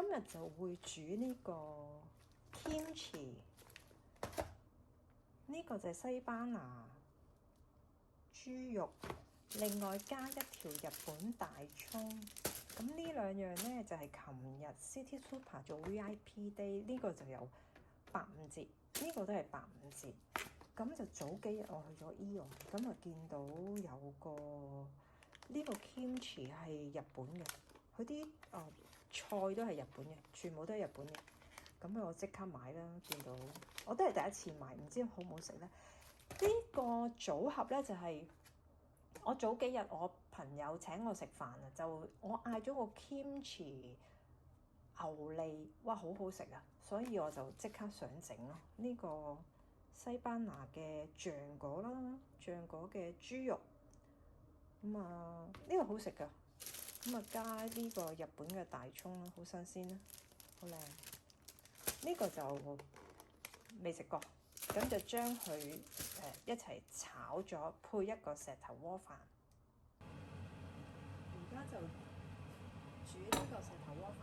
今日就會煮呢個 kimchi， 呢個就係西班牙豬肉，另外加一條日本大葱。咁呢兩樣咧就係琴日 City Super 做 VIP Day， 呢個就有85折，呢個都係85折。咁就早幾日我去咗 Eon， 咁就見到有個呢個 kimchi 係日本嘅，佢啲菜都係日本嘅，全部都係日本嘅。咁我即刻買啦，見到我都係第一次買，唔知好唔好食咧？呢個組合咧就係我早幾日我朋友請我食飯啊，就我嗌咗個 kimchi 牛脷，哇，好好食啊！所以我就即刻想整咯。呢個西班牙嘅醬果啦，醬果嘅豬肉，咁啊呢個好食噶，咁啊加呢個日本嘅大葱啦，好新鮮啦，好靚。呢個就未食過，咁就將佢一齊炒咗，配一個石頭鍋飯。而家就煮呢個石頭鍋飯，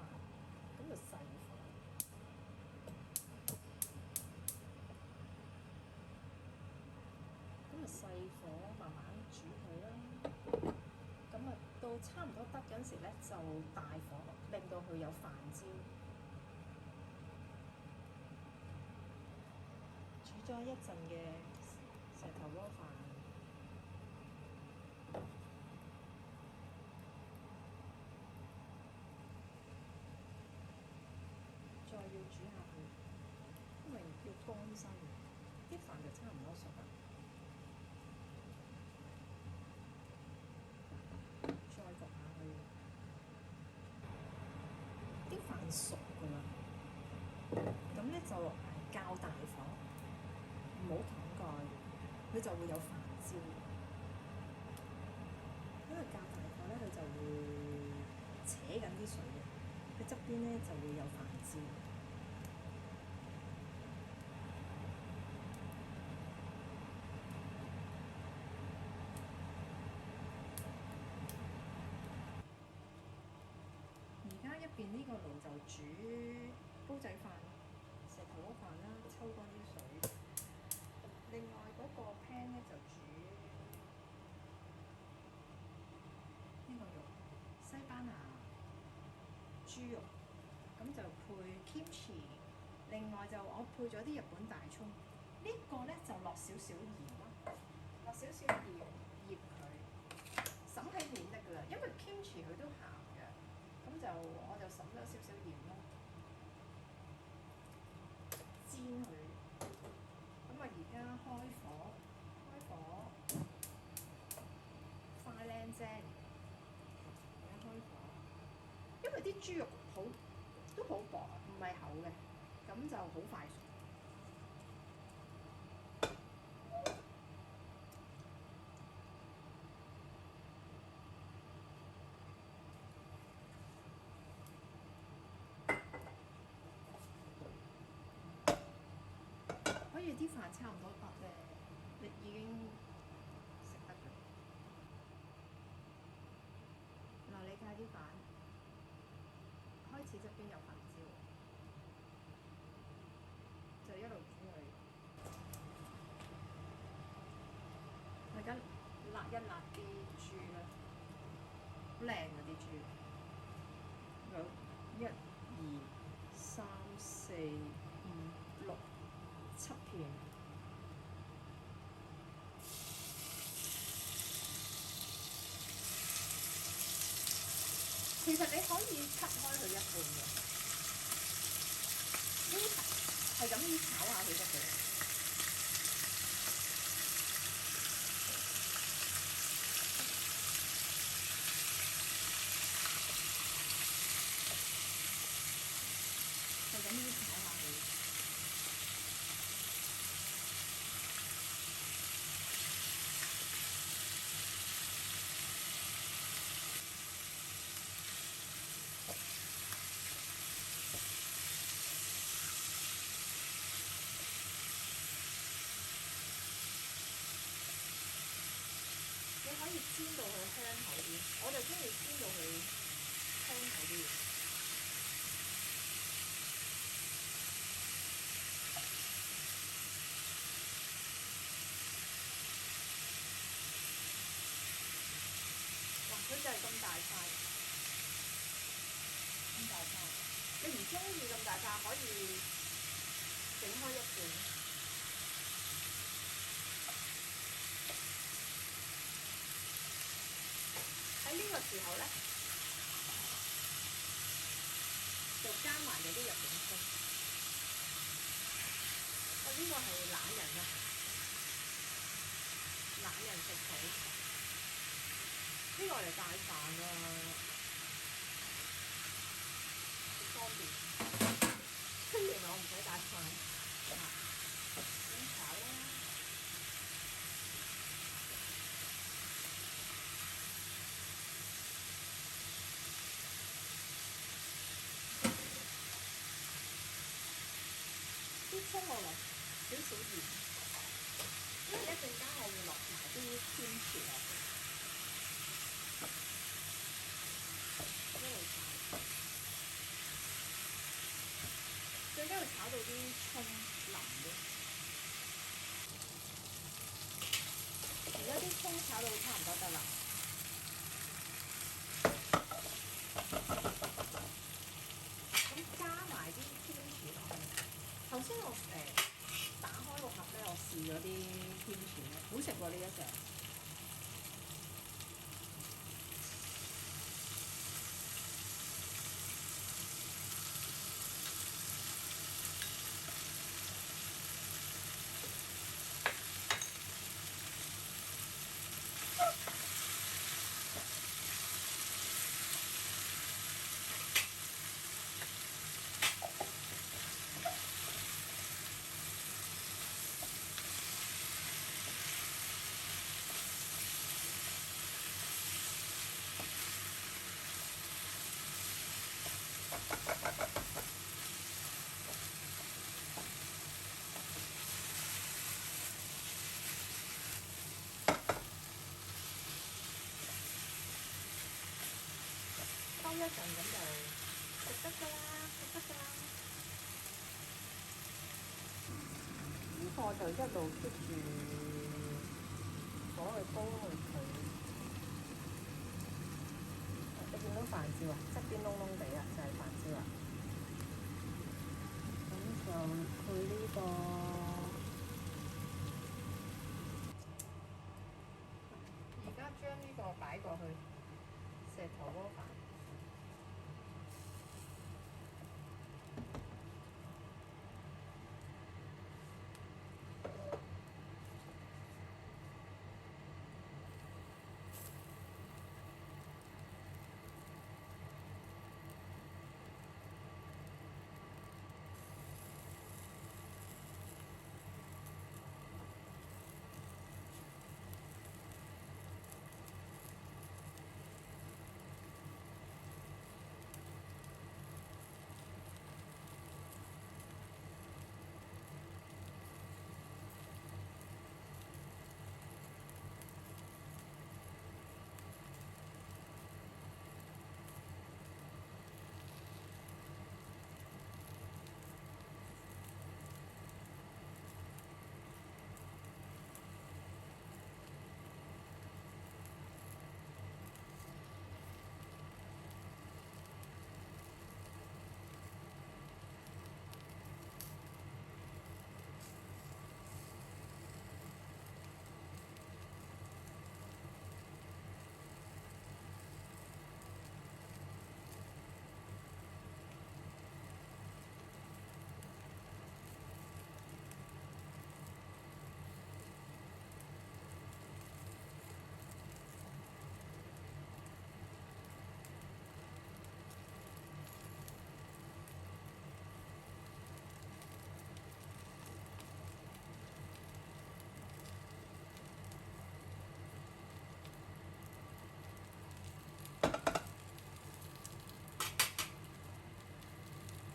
咁就細火。咁啊細火慢慢煮佢啦，咁啊到差唔多得嗰陣時咧，就大火令到佢有飯焦。煮咗一陣嘅石頭鍋飯，再要煮下佢，因為要乾身，啲飯就差唔多熟啦。再焗下佢，啲飯熟㗎啦。咁咧就較大火，唔好冚蓋，佢就會有飯焦。因為較大火咧，佢就會扯緊啲水嘅，佢側邊咧就會有飯焦。而家一邊呢個爐就煮煲仔飯、石頭鍋飯啦，抽乾啲水。另外嗰個 pan 咧就煮呢個肉，西班牙豬肉，咁就配 kimchi。另外就我配咗啲日本大葱，呢個咧就落少少鹽啦，落少少鹽醃佢，滲喺面得噶啦，因為 kimchi 佢都鹹嘅。咁就我就滲咗少少鹽咯，煎佢。咁啊，而家開火，快靚正。而家開火，因為啲豬肉都好薄，唔係厚嘅，咁就好快熟。可以啲飯差唔多得咧，你已經食得㗎。嗱，你睇下啲飯，開始側邊有飯焦，就一路煮佢。我而家辣一辣啲豬啦，好靚啊啲豬，有1、2、3、4、5、6、7片。其實你可以cut開佢一半嘅，呢係咁意炒下佢得嘅。係咁意炒下佢。你可以煎到佢香口啲，我就中意煎到佢香口啲。你唔中意咁大塊，可以整開一半。喺呢個時候咧，就加埋嗰啲日本葱。呢個係懶人啊，懶人食譜。呢個嚟帶飯啊，好方便。原來我唔使帶飯，咁炒啦。啲葱我落少少鹽，因為一陣間我會落埋啲天廚落去，一路炒，最緊要炒到啲葱腍嘅。而家啲葱炒到差唔多得啦，咁加埋啲天廚落去。頭先我打開個盒咧，我試咗啲天廚咧，好食喎呢一隻。收一陣咁就食得㗎啦，食得㗎啦。呢個就一路 keep 住火去煲去佢。你見到飯焦啊？側邊燶燶地啊，就係飯焦啦。咁就佢呢個而家將呢個擺過去石頭鍋飯。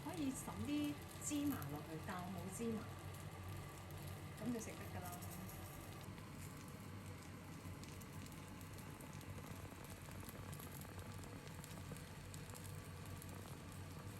可以揼啲芝麻落去，但我冇芝麻，咁就食得㗎啦。